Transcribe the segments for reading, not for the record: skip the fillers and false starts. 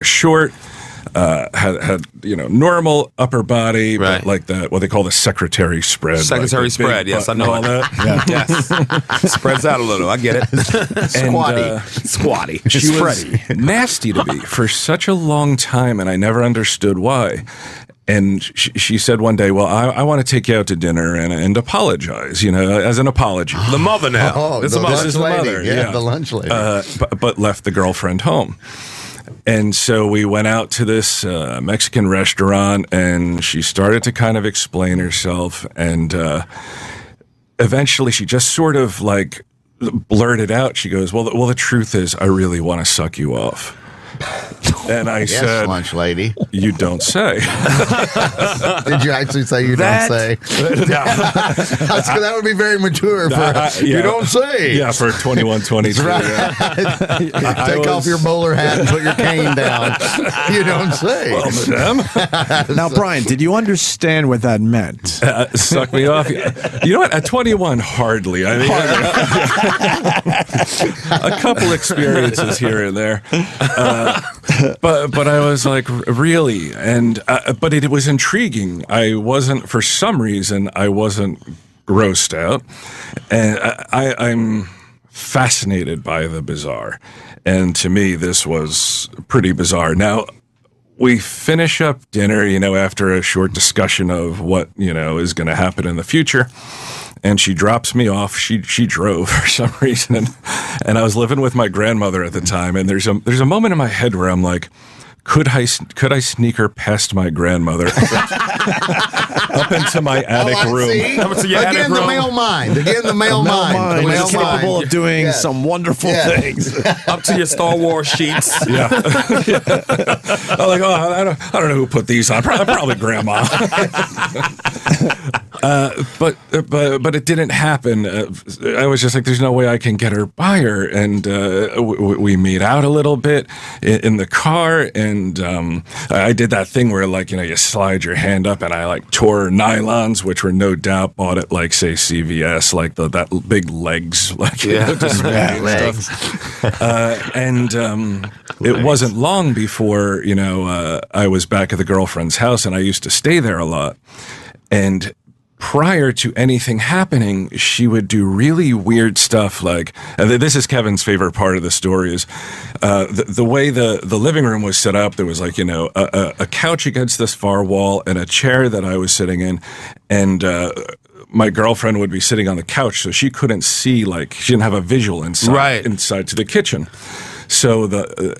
short, had normal upper body, but like what they call the secretary spread. Secretary spread, yes, I know all that. Yes, spreads out a little. I get it. Squatty. She was nasty to me for such a long time, and I never understood why. And she said one day, well, I want to take you out to dinner and apologize, as an apology. The mother now. Oh, this the lunch is the lady. mother. Yeah, the lunch lady. But left the girlfriend home. And so we went out to this Mexican restaurant, and she started to kind of explain herself. And eventually she just sort of like blurted out. She goes, well, the truth is I really want to suck you off. And I said, lunch lady. You don't say. Did you actually say you don't say? That would be very mature for you don't say. Yeah, for 21, 22. Right. Yeah. Take off your bowler hat and put your cane down. You don't say. Well, madam. Now, Brian, did you understand what that meant? Suck me off. You know what? At 21, hardly. I mean, a couple experiences here and there. But I was like, really? And but it was intriguing. For some reason, I wasn't grossed out. And I'm fascinated by the bizarre. And to me, this was pretty bizarre. Now, we finish up dinner, after a short discussion of what, is going to happen in the future. And she drops me off. She drove for some reason, and I was living with my grandmother at the time. And there's a moment in my head where I'm like, could I sneak her past my grandmother up into my attic room? Again, the male mind. Again, the male mind. The male is capable of doing some wonderful things. Up to your Star Wars sheets. Yeah. I'm like, I don't know who put these on. Probably grandma. But it didn't happen. I was just like, there's no way I can get her by her. And we made out a little bit in the car. And I did that thing where, like, you slide your hand up, and I like tore nylons, which were no doubt bought at, like, say, CVS, like that big legs, like legs. Stuff. It wasn't long before I was back at the girlfriend's house, and I used to stay there a lot. And prior to anything happening, she would do really weird stuff. Like, this is Kevin's favorite part of the story, is the way the living room was set up. There was like, a couch against this far wall and a chair that I was sitting in. And my girlfriend would be sitting on the couch, so she couldn't see, like, she didn't have a visual inside to the kitchen. So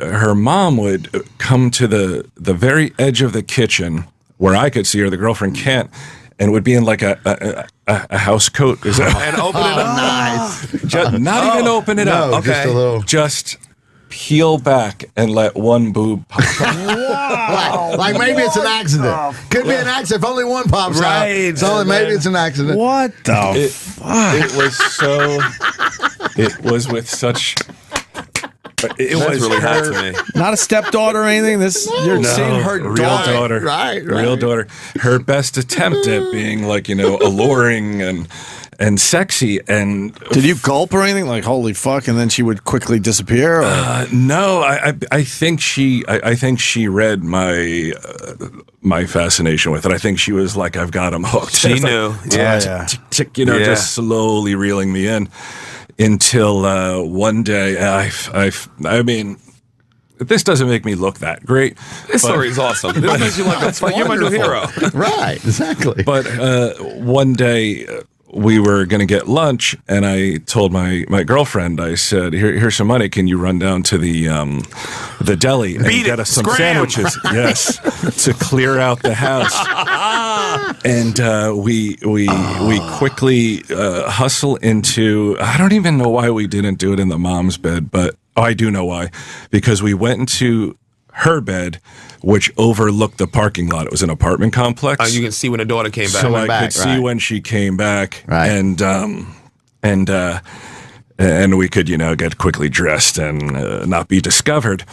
her mom would come to the very edge of the kitchen where I could see her, the girlfriend can't, and would be in like a house coat. Is that and open it up? Nice. Not even open it up. Okay. Just a little. Just peel back and let one boob pop up. Wow. Like maybe it's an accident. Could be an accident if only one pops out. So maybe it's an accident. What the fuck? It was so... It was with such... It was really hot to me. Not a stepdaughter or anything? You're seeing her real daughter. Right. Real daughter. Her best attempt at being, like, alluring and sexy. And did you gulp or anything? Like, holy fuck, and then she would quickly disappear? Or? No, I think she read my fascination with it. I think she was like, I've got him hooked. She knew. Just slowly reeling me in. Until one day, I mean, this doesn't make me look that great. This story is awesome. This makes you like you're my new hero. Right, exactly. But one day we were going to get lunch, and I told my girlfriend, I said, here's some money. Can you run down to the deli and get us some sandwiches? Yes, to clear out the house. And we quickly hustle into, I don't even know why we didn't do it in the mom's bed, but I do know why. Because we went into her bed, which overlooked the parking lot. It was an apartment complex. You can see when the daughter came back. So I could see when she came back. Right. And we could, get quickly dressed and not be discovered.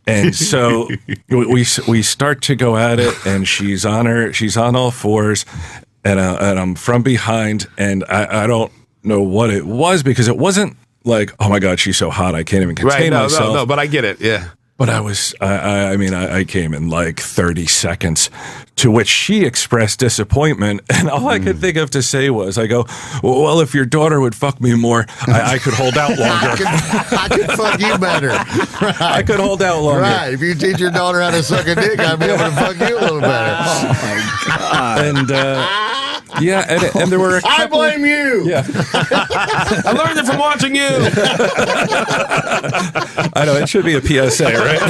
And so we start to go at it, and she's on all fours, and I'm from behind, and I don't know what it was, because it wasn't like, oh my God, she's so hot, I can't even contain myself. No, but I get it, yeah. But I came in like 30 seconds, to which she expressed disappointment. And all I could think of to say was, I go, well, if your daughter would fuck me more, I could hold out longer. I could fuck you better. Right. I could hold out longer. Right. If you teach your daughter how to suck a dick, I'd be able to fuck you a little better. Oh, my God. And, yeah, and there were a couple, I blame you. Yeah. I learned it from watching you. I know, it should be a PSA, right?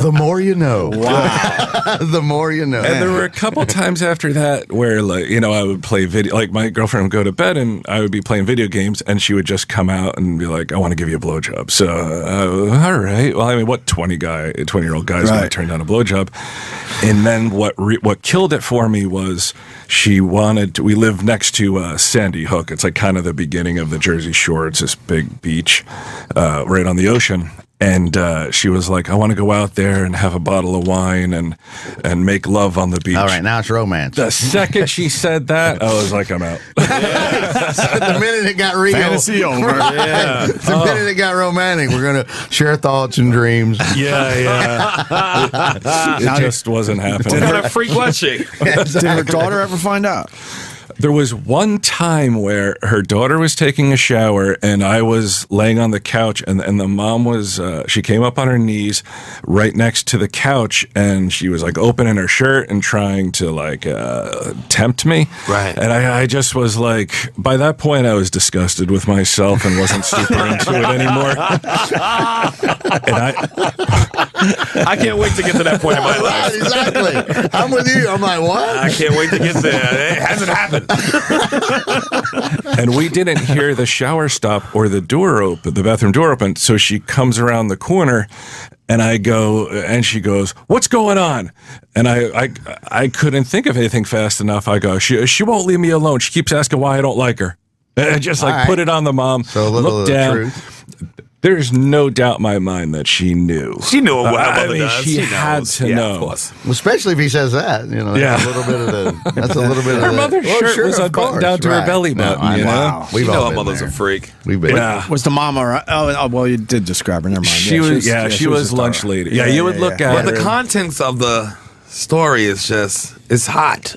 The more you know. Wow. The more you know. And there were a couple times after that where, like, you know, I would play video, like my girlfriend would go to bed and I would be playing video games and she would just come out and be like, I want to give you a blowjob. So, all right. Well, I mean, what 20-year-old guy's going to turn down a blowjob? And then what killed it for me was we live next to Sandy Hook. It's like kind of the beginning of the Jersey Shore. It's this big beach right on the ocean. And she was like, I want to go out there and have a bottle of wine and make love on the beach. All right, now it's romance. The second she said that, I was like, I'm out. The minute it got real. Fantasy over. Yeah. The minute it got romantic, we're going to share thoughts and dreams. Yeah. It just wasn't happening. What kind of freak was she? Did her daughter ever find out? There was one time where her daughter was taking a shower and I was laying on the couch and the mom was, she came up on her knees right next to the couch and she was like opening her shirt and trying to like tempt me. Right. And I just was like, by that point I was disgusted with myself and wasn't super into it anymore. And I can't wait to get to that point in my life. Exactly. I'm with you. I'm like, what? I can't wait to get there. It hasn't happened. And we didn't hear the shower stop or the bathroom door open. So she comes around the corner and I go, and she goes, what's going on? And I couldn't think of anything fast enough. I go, she won't leave me alone. She keeps asking why I don't like her. And I just like put it on the mom, So a little look down. truth. There's no doubt in my mind that she knew. She knew what I mother mean, does. she had knows. to Yeah, know. Of course. Especially if he says that, you know, Yeah. that's a little bit of the. That's a little bit of Her the. mother's shirt was of unbuttoned down course, to her right. belly button. I you know. know? Wow. We've You all know our been mother's there. a freak. We've been. Yeah. Was the mom around? Oh, well, you did describe her. Never mind. She was lunch lady. Yeah, you would look at But her. the contents of the story is just, it's hot.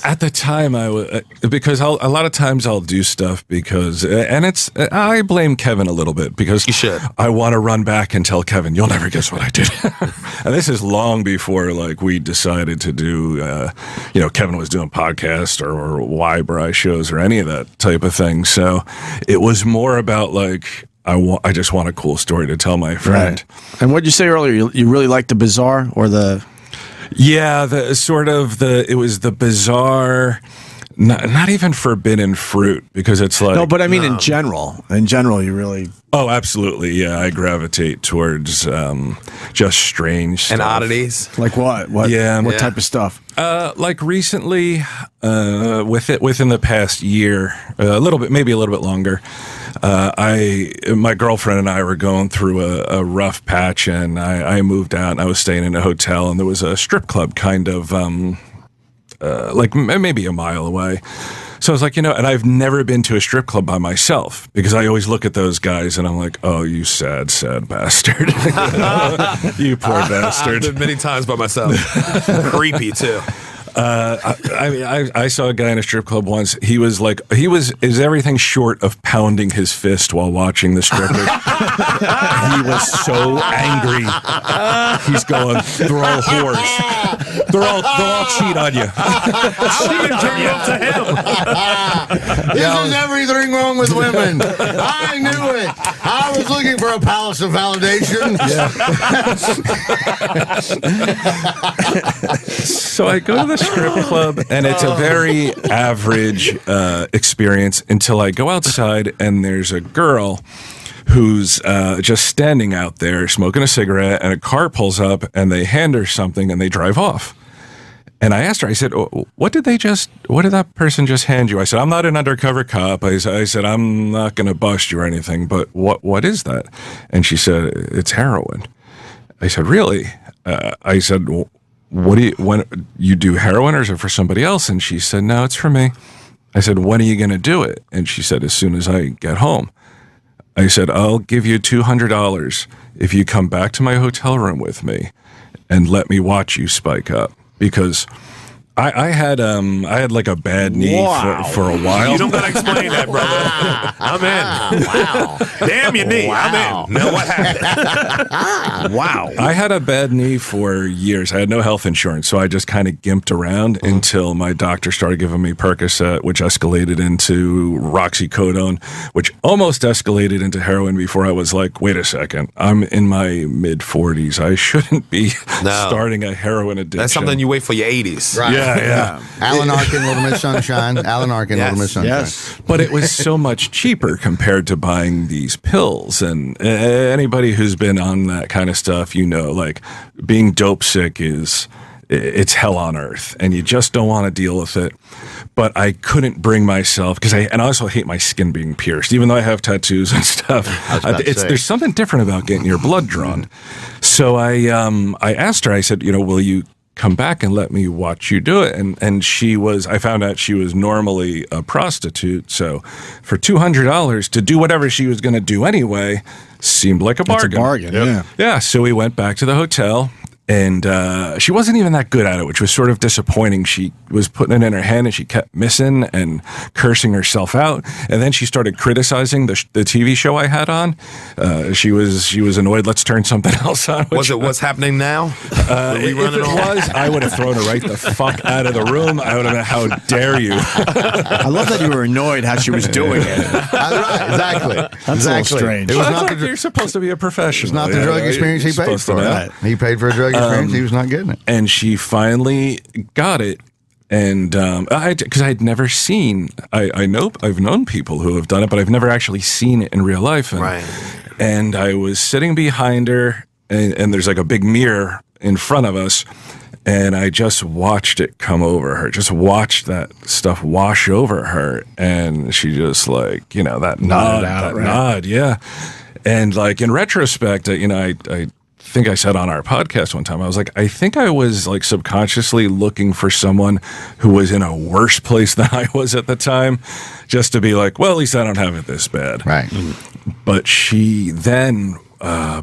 At the time, I was because a lot of times I'll do stuff because, and I blame Kevin a little bit because You should. I want to run back and tell Kevin, you'll never guess what I did. And this is long before like we decided to do, Kevin was doing podcasts or Y-Bri shows or any of that type of thing. So it was more about like, I just want a cool story to tell my friend. Right. And what did you say earlier? You really liked the bizarre or the? Yeah, it was the bizarre, not even forbidden fruit because it's like No, but I mean in general. In general, you really. Oh, absolutely. Yeah, I gravitate towards just strange stuff. And oddities. Like what? What? Yeah. What Yeah. type of stuff? Like recently, within the past year, maybe a little bit longer. My girlfriend and I were going through a rough patch, and I moved out. And I was staying in a hotel, and there was a strip club kind of like maybe a mile away. So I was like, and I've never been to a strip club by myself because I always look at those guys and I'm like, oh, you sad, sad bastard. You poor bastard. I've been many times by myself. Creepy, too. I saw a guy in a strip club once. He was everything short of pounding his fist while watching the stripper. He was so angry. He's going, they're all whores. They'll all cheat on you. She would turn you up to him. This is everything wrong with women. I knew it. I was looking for a palace of validation. So I go to the strip club, and it's a very average experience until I go outside, and there's a girl who's just standing out there smoking a cigarette, and a car pulls up, and they hand her something, and they drive off. And I asked her, I said, what did that person just hand you? I said, I'm not an undercover cop. I said, I'm not going to bust you or anything, but what is that? And she said, it's heroin. I said, really? I said, when you do heroin or is it for somebody else? And she said, no, it's for me. I said, when are you going to do it? And she said, as soon as I get home. I said, I'll give you $200 if you come back to my hotel room with me and let me watch you spike up. Because I had like a bad knee for a while. You don't gotta explain that, brother. I'm in. Wow. Damn your knee. I'm in. Now what happened? Wow. I had a bad knee for years. I had no health insurance, so I just kind of gimped around until my doctor started giving me Percocet, which escalated into roxycodone, which almost escalated into heroin before I was like, wait a second, I'm in my mid-40s. I shouldn't be starting a heroin addiction. That's something you wait for your 80s. Right. Yeah. Alan Arkin, Little Miss Sunshine. Alan Arkin, Little Miss Sunshine. Yes. But it was so much cheaper compared to buying these pills. And anybody who's been on that kind of stuff, you know, like being dope sick it's hell on earth, and you just don't want to deal with it. But I couldn't bring myself, because I also hate my skin being pierced, even though I have tattoos and stuff. There's something different about getting your blood drawn. So I asked her, I said, you know, will you come back and let me watch you do it? And I found out she was normally a prostitute. So for $200 to do whatever she was going to do anyway seemed like a bargain. It's a bargain, yeah. Yeah, so we went back to the hotel. And she wasn't even that good at it, which was sort of disappointing. She was putting it in her hand, and she kept missing and cursing herself out. And then she started criticizing the TV show I had on. She was annoyed. Let's turn something else on. Was it What's Happening Now? If it was, I would have thrown her right the fuck out of the room. I would have been, how dare you? I love that you were annoyed how she was doing it. Right, exactly. That's a little strange. It was That's not like you're supposed to be a professional. It's not the drug experience he paid for. Right? He paid for a drug experience. He was not getting it. And she finally got it. And because I'd never seen, I've known people who have done it, but I've never actually seen it in real life. And, and I was sitting behind her, and there's like a big mirror in front of us, and I just watched it come over her, just watched that stuff wash over her, and she just like, you know, that nod, yeah. And like in retrospect, you know, I think I said on our podcast one time, I was like, I think I was like subconsciously looking for someone who was in a worse place than I was at the time, just to be like, well, at least I don't have it this bad. Right. But she then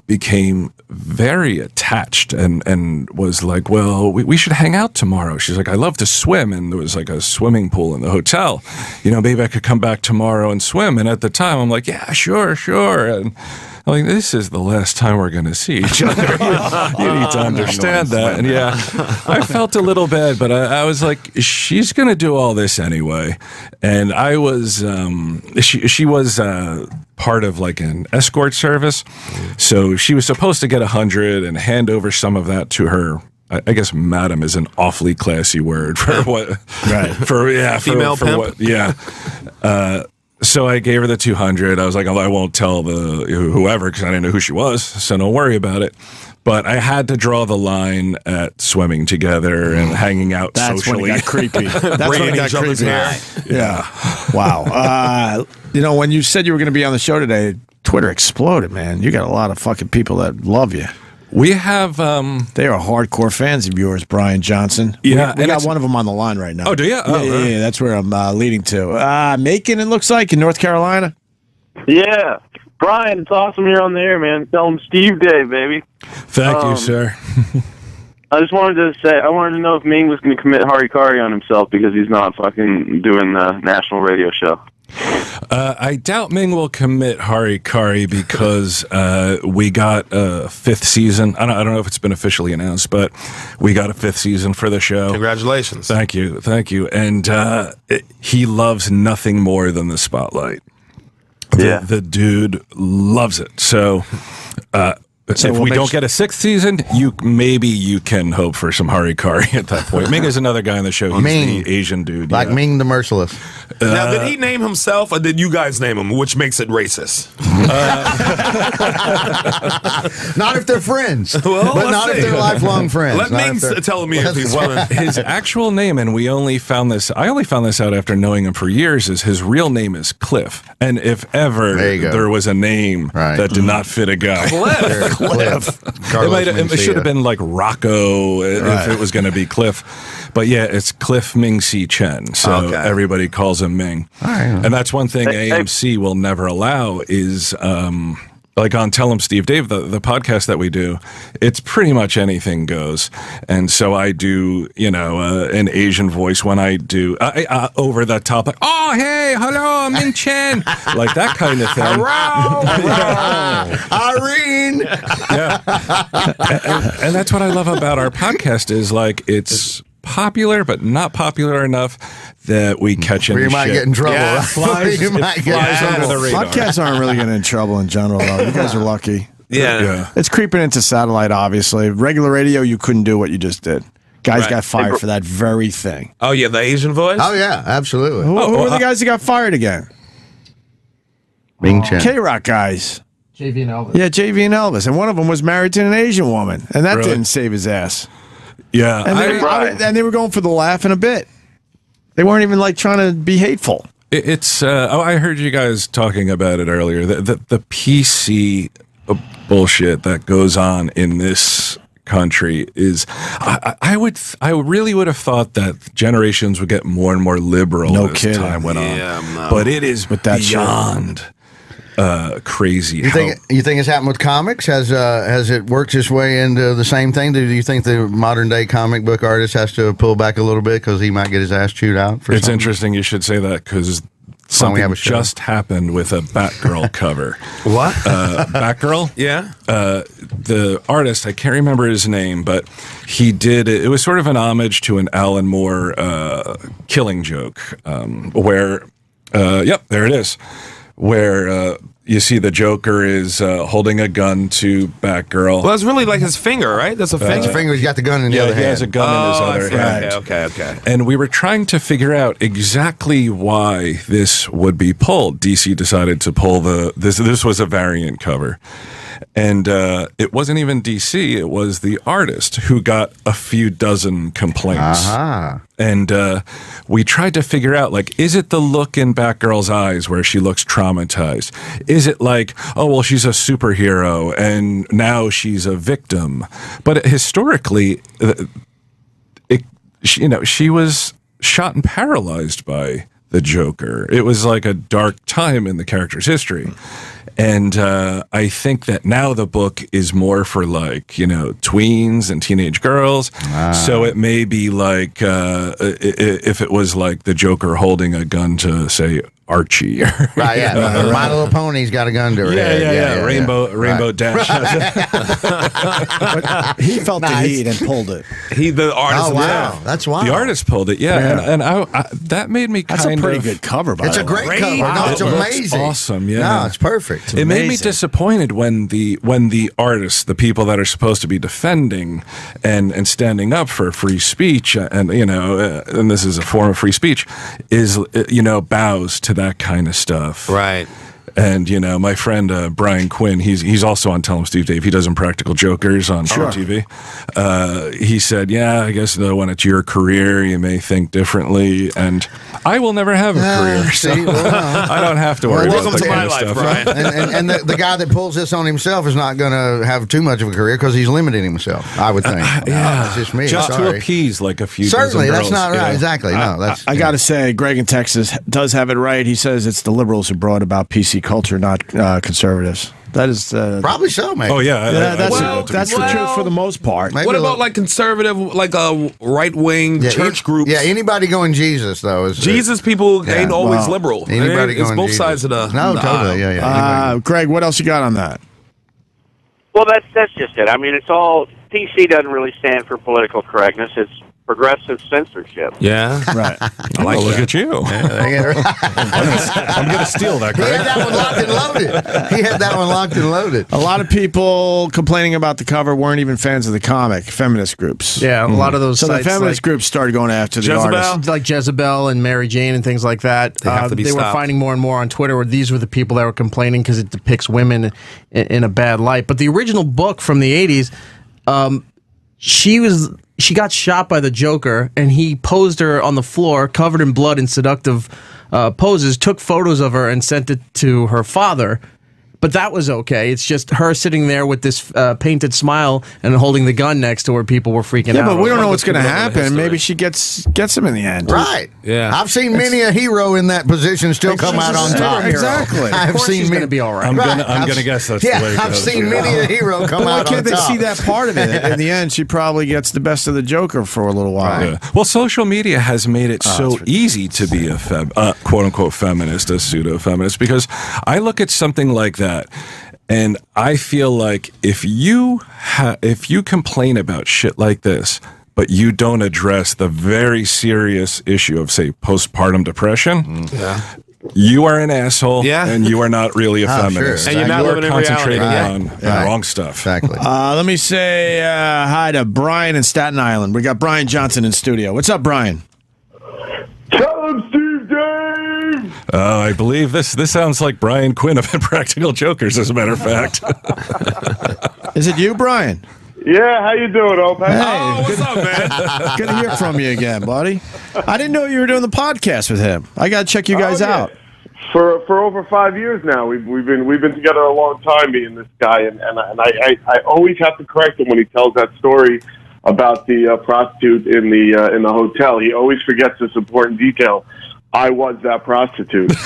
became very attached and was like, well, we should hang out tomorrow. She's like, I love to swim. And there was like a swimming pool in the hotel. You know, maybe I could come back tomorrow and swim. And at the time, I'm like, yeah, sure. And I'm like, this is the last time we're going to see each other. You need to understand that. And yeah, I felt a little bad, but I was like, she's going to do all this anyway. And I was, she was part of like an escort service. So she was supposed to get 100 and hand over some of that to her. I guess madam is an awfully classy word for what, right? Female pimp. What, yeah. So I gave her the 200. I was like, oh, I won't tell whoever because I didn't know who she was, so don't worry about it. But I had to draw the line at swimming together and hanging out socially. That's when it got creepy. That's when it got creepy. Yeah. Wow. You know, when you said you were going to be on the show today, Twitter exploded, man. You got a lot of fucking people that love you. We have... they are hardcore fans of yours, Brian Johnson. Yeah. We got one of them on the line right now. Oh, do you? Yeah, that's where I'm leading to. Macon, it looks like, in North Carolina. Yeah. Brian, it's awesome you're on the air, man. Tell him Steve Day, baby. Thank you, sir. I just wanted to say, I wanted to know if Ming was going to commit harikari on himself because he's not fucking doing the national radio show. I doubt Ming will commit harikari because we got a 5th season. I don't know if it's been officially announced, but we got a 5th season for the show. Congratulations. Thank you. And he loves nothing more than the spotlight. The dude loves it. So if we don't get a 6th season, maybe you can hope for some harikari at that point. Ming is another guy on the show. He's Ming, the Asian dude. Like Ming the Merciless. Now, did he name himself or did you guys name him, which makes it racist? Not if they're friends. Well, but not if they're lifelong friends. Let Ming tell me if he's willing. His actual name, and I only found this out after knowing him for years, is his real name is Cliff. And if ever there was a name that did not fit a guy. Cliff. Cliff. It should have been like Rocco if it was going to be Cliff. But yeah, it's Cliff Ming Si Chen. So everybody calls him Ming. And that's one thing AMC will never allow is... like on Tell 'em Steve Dave, the podcast that we do, it's pretty much anything goes. And so I do, an Asian voice when I do over the top, like, oh, hey, hello, Ming Chen, like that kind of thing. Irene. Yeah. And that's what I love about our podcast is like it's popular, but not popular enough that we catch any shit. You might get in trouble. Yeah, Flies under the radar. Podcasts aren't really getting in trouble in general, though. You guys are lucky. Yeah. It's creeping into satellite, obviously. Regular radio, you couldn't do what you just did. Guys got fired for that very thing. Oh, yeah, the Asian voice? Oh, yeah, absolutely. Who are the guys that got fired again? Ming Chen. K-Rock guys. JV and Elvis. Yeah, JV and Elvis. And one of them was married to an Asian woman. And that didn't save his ass. Yeah. And they were going for the laugh in a bit. They weren't even like trying to be hateful. It's I heard you guys talking about it earlier. The PC bullshit that goes on in this country is I really would have thought that generations would get more and more liberal as time went on. But it is beyond crazy. You think it's happened with comics? Has it worked its way into the same thing? Do you think the modern day comic book artist has to pull back a little bit because he might get his ass chewed out? For something? Interesting you should say that because something just happened with a Batgirl cover. What? Batgirl? Yeah. The artist, I can't remember his name, but he did it was sort of an homage to an Alan Moore Killing Joke, where there it is. Where you see the Joker is holding a gun to Batgirl. Well, it's really like his finger, right? That's a finger. That's a finger. He's got the gun in the other hand. He has a gun in his other hand. Okay. And we were trying to figure out exactly why this would be pulled. DC decided to pull this was a variant cover. And it wasn't even DC, it was the artist who got a few dozen complaints. And we tried to figure out, like, is it the look in Batgirl's eyes where she looks traumatized? Is it like, oh, well, she's a superhero and now she's a victim? But historically, she was shot and paralyzed by the Joker. It was like a dark time in the character's history. And I think that now the book is more for like, tweens and teenage girls. So it may be like if it was like the Joker holding a gun to, say, Archie. My Little Pony's got a gun to her head. Yeah. Rainbow Dash. But he felt the heat and pulled it. The artist. Oh, wow. That's wild. The artist pulled it, and I that made me kind of... That's a pretty good cover, by the way. It's a great cover. No, it's amazing. Awesome, yeah. No, it's perfect. It made me disappointed when the artists, the people that are supposed to be defending and standing up for free speech, and and this is a form of free speech, is bows to that kind of stuff, right? And my friend Brian Quinn, he's also on Tell 'em Steve Dave. He does Impractical Jokers on TV. He said, "Yeah, I guess when it's your career, you may think differently." And I will never have a career, so I don't have to worry about welcome that to kind my of life, stuff. Brian. And the guy that pulls this on himself is not going to have too much of a career because he's limiting himself, I would think. It's just me. Just to appease like a few. Certainly, dozen that's girls, not right. Exactly. No, that's. I got to say, Greg in Texas does have it right. He says it's the liberals who brought about PC culture, not conservatives. That is probably so, man. Oh yeah, that's the truth for the most part. What about like conservative, like a right wing church group? Yeah, anybody going Jesus though is Jesus people ain't always liberal. Anybody it's going both Jesus. sides of the totally. Yeah. Greg, what else you got on that? Well, that's just it. I mean, it's all PC doesn't really stand for political correctness. It's progressive censorship. Yeah, right. I like look at you. I'm going to steal that. He had that one locked and loaded. A lot of people complaining about the cover weren't even fans of the comic. Feminist groups. Yeah, a lot of those. So sites, the feminist groups started going after the artists, like Jezebel and Mary Jane and things like that. They have to be They were finding more and more on Twitter where these were the people that were complaining because it depicts women in a bad light. But the original book from the 80s, she got shot by the Joker, and he posed her on the floor, covered in blood and seductive poses, took photos of her, and sent it to her father. But that was okay. It's just her sitting there with this painted smile and holding the gun next to her. People were freaking out. Yeah, but we don't know what's going to happen. Maybe she gets him in the end. Right. Yeah. I've seen many a hero in that position still come out on top. Exactly. I've seen she's going to be all right. I'm gonna guess that's the way it I've goes. seen many a hero come Why out on can't they top. see that part of it? In the end, she probably gets the best of the Joker for a little while. Yeah. Well, social media has made it so easy to be a quote-unquote feminist, a pseudo-feminist, because I look at something like that, and I feel like if you complain about shit like this, but you don't address the very serious issue of, say, postpartum depression, you are an asshole, and you are not really a feminist. Sure. And you're not you are living in reality. concentrating on the wrong stuff. Exactly. Let me say hi to Brian in Staten Island. We got Brian Johnson in studio. What's up, Brian? Tell him, Steve Dave! I believe this sounds like Brian Quinn of Impractical Jokers, as a matter of fact. Is it you, Brian? Yeah, how you doing, Opie? Hey, what's up, man? Good to hear from you again, buddy. I didn't know you were doing the podcast with him. I got to check you guys out. For over 5 years now, we've been together a long time, me and this guy, and I always have to correct him when he tells that story about the prostitute in the hotel. He always forgets this important detail. I was that prostitute. He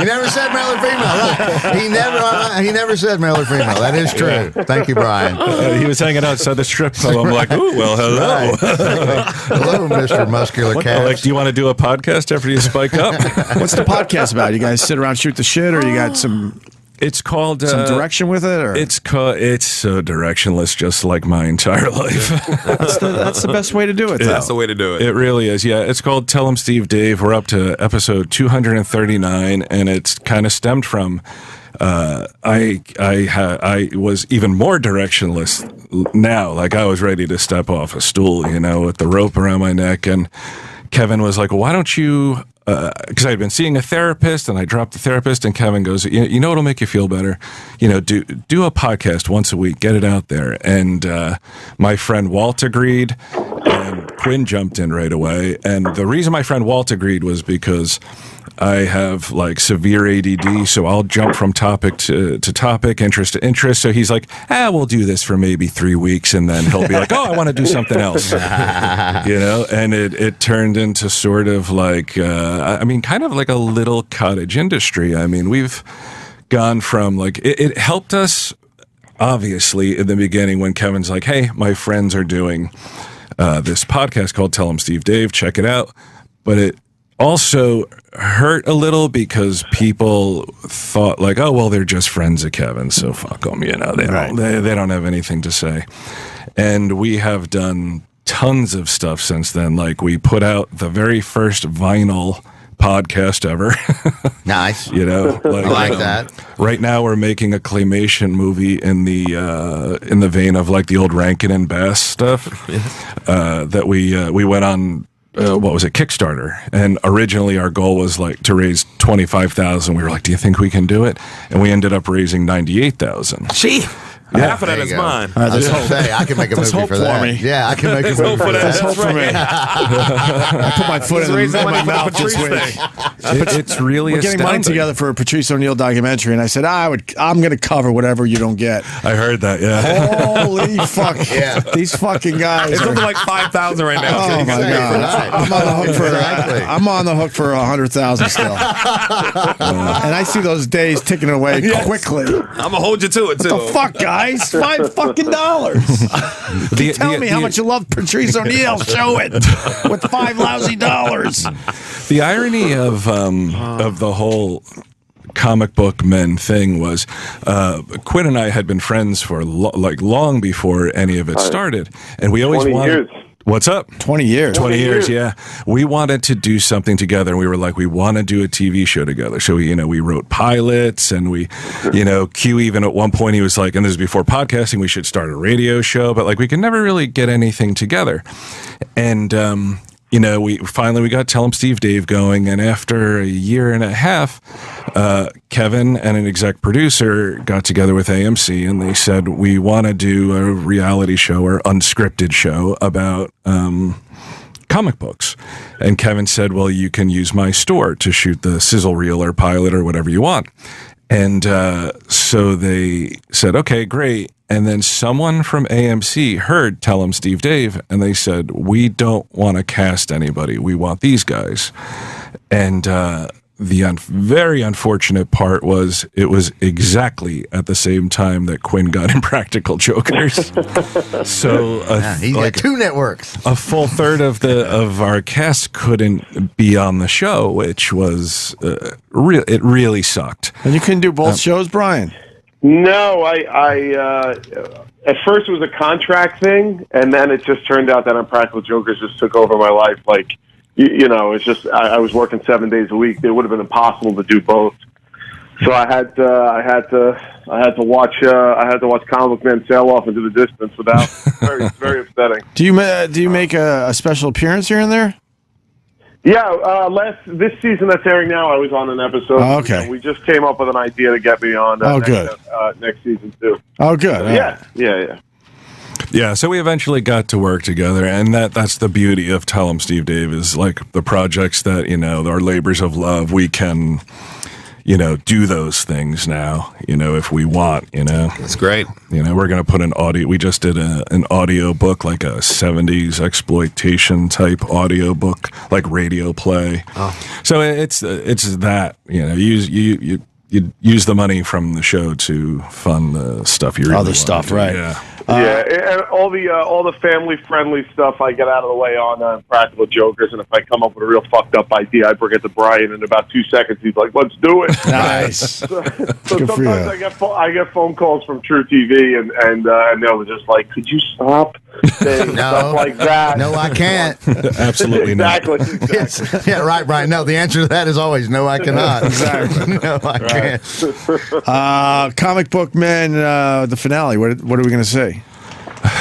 never said male or female. Right? He never said male or female. That is true. Thank you, Brian. He was hanging outside the strip club. I'm like, ooh, well, hello. Hello, Mr. Muscular Cat. Like, do you want to do a podcast after you spike up? What's the podcast about? You guys sit around, shoot the shit, or you got some It's called some direction with it? Or? It's so directionless, just like my entire life. That's the best way to do it, though. That's the way to do it. It really is. Yeah, it's called Tell 'em Steve Dave. We're up to episode 239, and it's kind of stemmed from. I was even more directionless now. Like, I was ready to step off a stool, with the rope around my neck, and Kevin was like, "Why don't you?" Because I had been seeing a therapist, and I dropped the therapist, and Kevin goes, "You know what'll make you feel better? Do a podcast once a week, get it out there." And my friend Walt agreed, and Quinn jumped in right away. And the reason my friend Walt agreed was because I have like severe ADD, so I'll jump from topic to topic, interest to interest. So he's like, we'll do this for maybe 3 weeks, and then he'll be like, I want to do something else. And it turned into sort of like, kind of like a little cottage industry. I mean, we've gone from like, it helped us, obviously, in the beginning when Kevin's like, hey, my friends are doing this podcast called Tell 'em Steve Dave, check it out. But it also hurt a little because people thought like, oh, well, they're just friends of Kevin, so fuck them, they don't have anything to say. And we have done tons of stuff since then. Like, we put out the very first vinyl podcast ever. Nice. I like that. Right now we're making a claymation movie in the vein of like the old Rankin and Bass stuff that we went on. What was it, Kickstarter? And originally our goal was like to raise $25,000. We were like, do you think we can do it? And we ended up raising $98,000. Gee. Half of that is mine. I was going to say, I can make a movie hope for that. for me. Yeah, I can make a movie hope for that. There's hope for me. I put my foot in my mouth this week. It's really We're getting money together for a Patrice O'Neill documentary, and I said, I'm going to cover whatever you don't get. I heard that, yeah. Holy fuck. Yeah. These fucking guys. It's something like 5,000 right now. Oh, my God. I'm on the hook for I'm on the hook for 100,000 still. And I see those days ticking away quickly. I'm going to hold you to it, too. The fuck, guys? $5 fucking dollars. Tell me how much you love Patrice O'Neill. Show it with $5 lousy dollars. The irony of the whole comic book men thing was Quinn and I had been friends for long before any of it started, and we always 20 wanted. years. What's up? 20 years. 20 years, yeah. We wanted to do something together, and we were like, we want to do a TV show together. So, we wrote pilots, and we, Q even at one point, he was like, and this is before podcasting, we should start a radio show, but like we could never really get anything together. And, we got Tell 'em Steve Dave going, and after a year and a half, Kevin and an exec producer got together with AMC, and they said, we want to do a reality show or unscripted show about comic books. And Kevin said, well, you can use my store to shoot the sizzle reel or pilot or whatever you want. And so they said, okay, great. And then someone from AMC heard Tell 'em Steve Dave, and they said, we don't want to cast anybody. We want these guys. And the very unfortunate part was it was exactly at the same time that Quinn got Impractical Jokers. So he got 2 networks. A full third of our cast couldn't be on the show, which was it really sucked. And you couldn't do both shows, Brian? No, I at first it was a contract thing, and then it just turned out that Impractical Jokers just took over my life. Like, you know, it's just I was working 7 days a week. It would have been impossible to do both. So I had to watch Comic Book Man sail off into the distance without. Very very upsetting. Do you make a special appearance here and there? Yeah, this season that's airing now, I was on an episode. Oh, okay. We just came up with an idea to get me on next season too. Oh, good. Yeah. Yeah, so we eventually got to work together, and that's the beauty of Tell 'em Steve Dave is like the projects that, you know, our labors of love, we can, you know, do those things now, you know, if we want, you know. That's great. You know, we're going to put we just did an audio book, like a 70s exploitation type audio book, like radio play. Oh. So it's that, you know, you use the money from the show to fund the stuff you really other stuff, right? Yeah. And all the family friendly stuff I get out of the way on Practical Jokers, and if I come up with a real fucked up idea, I bring it to Brian. In about 2 seconds, he's like, "Let's do it." Nice. So sometimes I get phone calls from True TV, and they'll just like, "Could you stop saying stuff like that?" No, I can't. Absolutely not. Exactly. Yeah, right, Brian. No, the answer to that is always no, I cannot. Exactly. No, I can't. Comic Book Man, the finale. What are we going to say?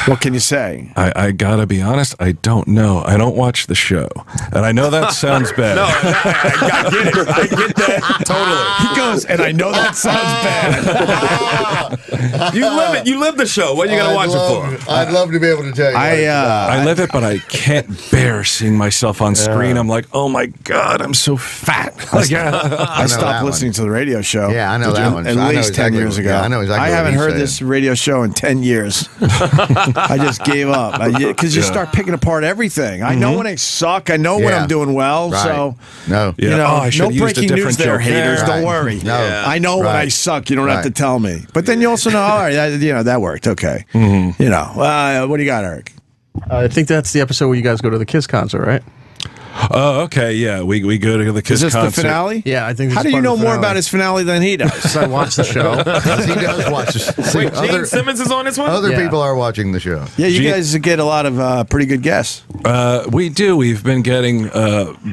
What can you say? I gotta be honest, I don't know. I don't watch the show. And I know that sounds bad. No, I get it. I get that totally. He goes, and I know that sounds bad. You live it. You live the show. What are you going to watch it for? I'd love to be able to tell you. I live it, but I can't bear seeing myself on screen. I'm like, oh my God, I'm so fat. Like, I stopped listening to the radio show. Yeah, I know that one. At least 10 years ago. Yeah, I know exactly. I haven't what heard saying. this radio show in 10 years. I just gave up because you start picking apart everything. I know when I suck. I know when I'm doing well. Right. So no, you know, I should no have used a breaking news different there, joke. haters. Right. Don't worry. No. Yeah. I know when I suck. You don't have to tell me. But then you also know, all right, that worked. Okay. You know, what do you got, Eric? I think that's the episode where you guys go to the Kiss concert, right? Oh, okay, yeah. We go to the Kiss Is this concert. the finale? Yeah, I think. How do you know more about his finale than he does? Because I watched the show. He does watch this. Wait, Gene Simmons is on this one? Other people are watching the show. Yeah, you guys get a lot of pretty good guests. We do. We've been getting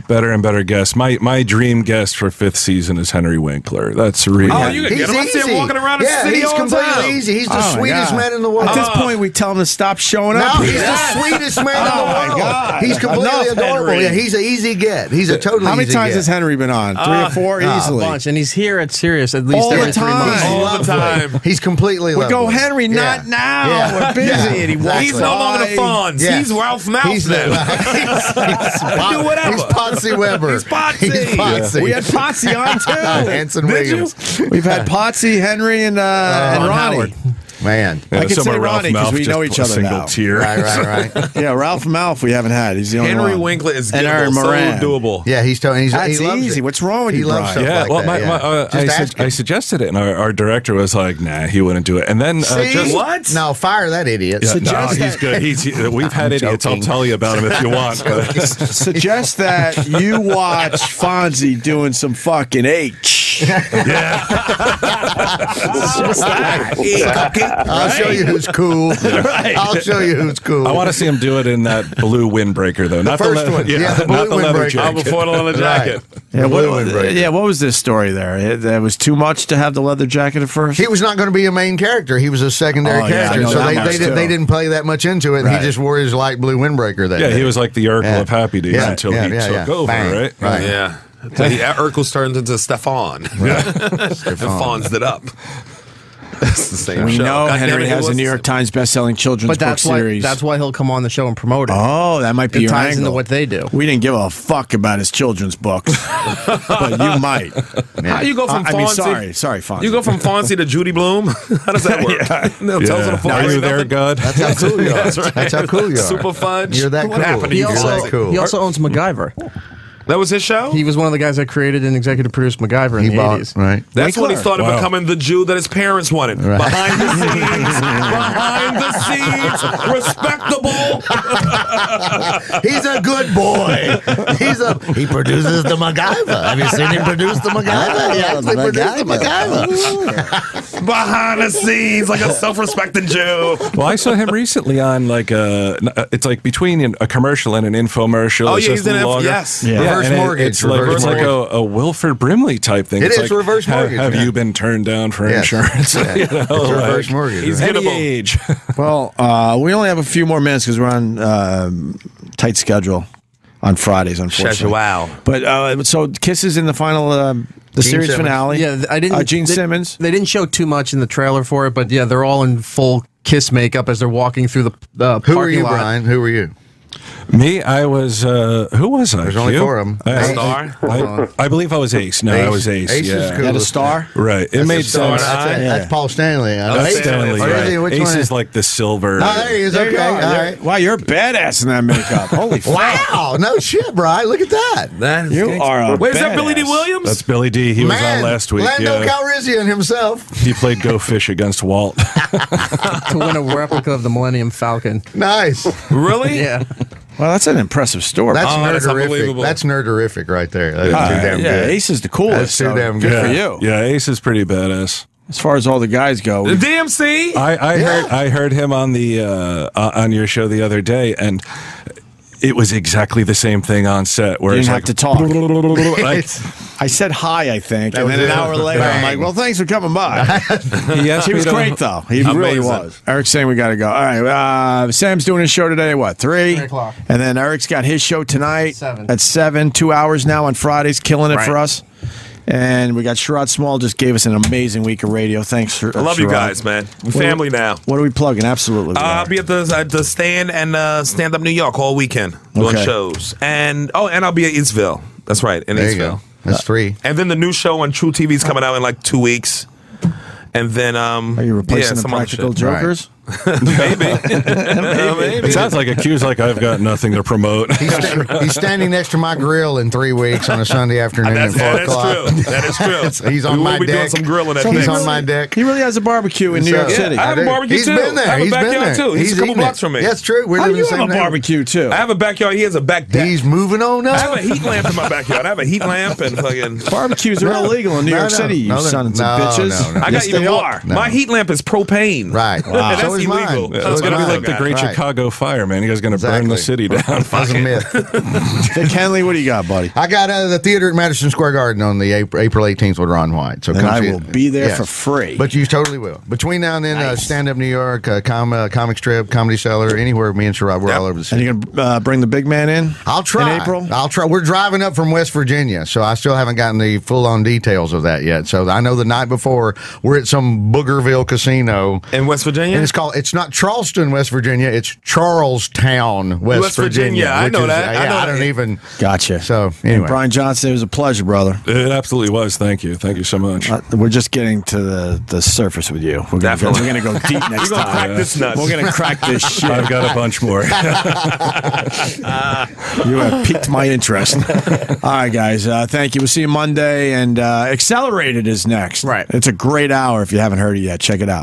better and better guests. My dream guest for 5th season is Henry Winkler. That's really. Oh, you can get him. I see him walking around the city he's all the time. completely easy. He's the sweetest man in the world. At this point, we tell him to stop showing up. No, he's the sweetest man in the world. My God. He's completely Enough, adorable. Henry. Yeah, he's an easy get. He's a totally How many easy times get. has Henry been on? 3 or 4 easily. A bunch, and he's here at Sirius at least All the every 3 months. time. All the time. He's completely We lovely. go, Henry, not now. Yeah. We're busy. Yeah. And he walks He's no longer the Fonz. Yeah. He's Ralph Malph He's now. do whatever. He's Potsy Weber. He's Potsy. He's Potsy. We had Potsy on, too. Hanson Williams. We've had Potsy, Henry, and Ronnie. Howard. Man. I can so say my Ralph Ronnie because we Malph know just each other a single now. tear. Right. Yeah, Ralph Malph we haven't had. He's the only Henry one. Winkler is And Aaron gettable, so Moran. doable. Yeah, he's totally. That's he loves easy. it. What's wrong with He you, loves Brian? stuff Yeah, like well, that. Just ask him. I suggested it, and our director was like, "Nah, he wouldn't do it." And then See? What? No, fire that idiot. Yeah, no, Suggest he's good. We've had idiots. I'll tell you about him if you want. Suggest that you watch Fonzie doing some fucking H. I'll show you who's cool. Right. I'll show you who's cool. I want to see him do it in that blue windbreaker, though. Not first the one. Yeah, Yeah, the not blue the leather windbreaker. jacket. Before the leather jacket. Yeah, Blue windbreaker. what was this story there? It was too much to have the leather jacket at first? He was not going to be a main character. He was a secondary Oh, yeah, I character. know So that much, too. they didn't play that much into it. And Right. he just wore his light blue windbreaker that Yeah, day. he was like the Urkel Yeah. of Happy Days Yeah, until yeah, he yeah, took over, Bang. right? Right. Yeah. So Urkel's turned into Stefan. And Fonzed it up. It's the same We show. know God damn Henry it, has it a was- New York Times best-selling children's But book that's why series. that's why he'll come on the show and promote it. Oh, that might be It your ties angle. into what they do. We didn't give a fuck about his children's books, but you might. How you go from I mean, Fonzie? sorry, Fonzie. You go from Fonzie to Judy Bloom? How does that work? No, tell us on the phone. Are you there, God? That's how cool you are. That's how cool you are. Super Fudge. You're that What cool. happened to You're you? that cool. He also owns MacGyver. That was his show? He was one of the guys that created and executive produced MacGyver in He the bought 80s. right. That's when he started Wow. becoming the Jew that his parents wanted. Right. Behind the scenes, respectable. He's a good boy. He produces the MacGyver. Have you seen him produce the MacGyver? He actually produced the MacGyver. Behind the scenes, like a self-respecting Jew. Well, I saw him recently on like it's like between a commercial and an infomercial. Oh, It's yeah, just he's in a little it. longer. Yes. Yeah. Reverse and mortgage. It's like, Reverse it's like mortgage. a Wilford Brimley type thing. It It's is like, reverse mortgage, Have man. you been turned down for Yes. insurance? Yeah. You know, It's reverse like, mortgage. He's right? Any gettable. age. Well, we only have a few more minutes because we're on tight schedule on Fridays, unfortunately. Wow. But so Kiss is in the final, the Gene series Simmons. finale. Yeah, I didn't. Gene Simmons. They didn't show too much in the trailer for it, but yeah, they're all in full Kiss makeup as they're walking through the Who parking are you, lot. Brian? Who are you? Me, I was. Who was I? There's only You? 4 of 'em. Star? I believe I was Ace. No, I was Ace. Ace yeah. is cool. You had a star. Right. It made Star. sense. That's Paul Stanley. That's Ace- Stanley. or is Right. he? Which Ace one is like the silver. Oh, there he is. There Okay. you All are. right. Wow, you're badass in that makeup. Holy fuck. Wow. No shit, Brian. Look at that. That You are a Wait, is that Billy D. badass. Williams? That's Billy D. He was Man, on last week. Lando Yeah. Calrissian himself. He played Go Fish against Walt. To win a replica of the Millennium Falcon. Nice. Really? Yeah. Well, that's an impressive story. That's that's nerderific. unbelievable. That's nerderific right there. That is too damn yeah, good. Ace is the coolest. That's too so damn good good. for you. Yeah, Ace is pretty badass. As far as all the guys go, The DMC? I heard him on the on your show the other day, and it was exactly the same thing on set. Where You it's didn't like have to talk. like, I said hi, I think, and was then an it. hour later, I'm like, "Well, thanks for coming by." he asked He me was to- great, though. He really Amazing. was. Eric's saying we got to go. All right, Sam's doing his show today at what, 3? 3 o'clock. And then Eric's got his show tonight 7. at 7, 2 hours now on Fridays, killing it Right. for us. And we got Sherrod Small, just gave us an amazing week of radio. Thanks, I love you Sherrod. guys, man. We're family now. What are we plugging? Absolutely. I'll be at the Stand and Stand Up New York all weekend doing Okay. shows. And I'll be at Eastville. That's right, in There you Eastville. go. That's 3. And then the new show on True TV is coming out in like 2 weeks. And then are you replacing the some other Practical shit. Jokers? Maybe. It sounds like a cue's like I've got nothing to promote. He's standing next to my grill in 3 weeks on a Sunday afternoon at 4 That's o'clock. true. That is true. He's on we my will be doing deck. some grilling at He's things. on my deck. He really has a barbecue in New York So- City. I have a barbecue He's too. been there. I have a He's been backyard there. too. He's a couple eating blocks it. from me. That's true. We How live do in you the same have a neighborhood. barbecue, too? I have a backyard. He has a back deck. He's moving on up. I have a heat lamp in my backyard. I have a heat lamp and fucking. Barbecues are illegal in New York City, you they're- sons of bitches. no. I got Yes, even they more. are. My heat lamp is propane. Right. That's So is mine. illegal. So That's is It's gonna be mine. like the Great Right. Chicago Fire, man. You guys gonna burn the city down. That's a myth. Dick Henley, what do you got, buddy? I got the theater at Madison Square Garden on the April 18th with Ron White. So And come I see will it. be there Yes. for free. But you totally will. Between now and then, Stand Up New York, Comic Strip, Comedy Cellar, anywhere. Me and Sherrod, we're all over the And city. you gonna bring the big man in? I'll try. In April? I'll try. We're driving up from West Virginia, so I still haven't gotten the full-on details of that yet. So I know the night before we're at some Boogerville casino In West Virginia? and it's not Charleston, West Virginia. It's Charlestown, West Virginia. I which know is- that. I know I that. don't even. Gotcha. So, And anyway. Brian Johnson, it was a pleasure, brother. It absolutely was. Thank you. Thank you so much. We're just getting to the surface with you. We're gonna Definitely. We're going to go deep next We're gonna time. crack this nut. We're going to crack this shit. I've got a bunch more. You have piqued my interest. All right, guys. Thank you. We'll see you Monday. And Accelerated is next. Right. It's a great hour. If you haven't heard it yet, check it out.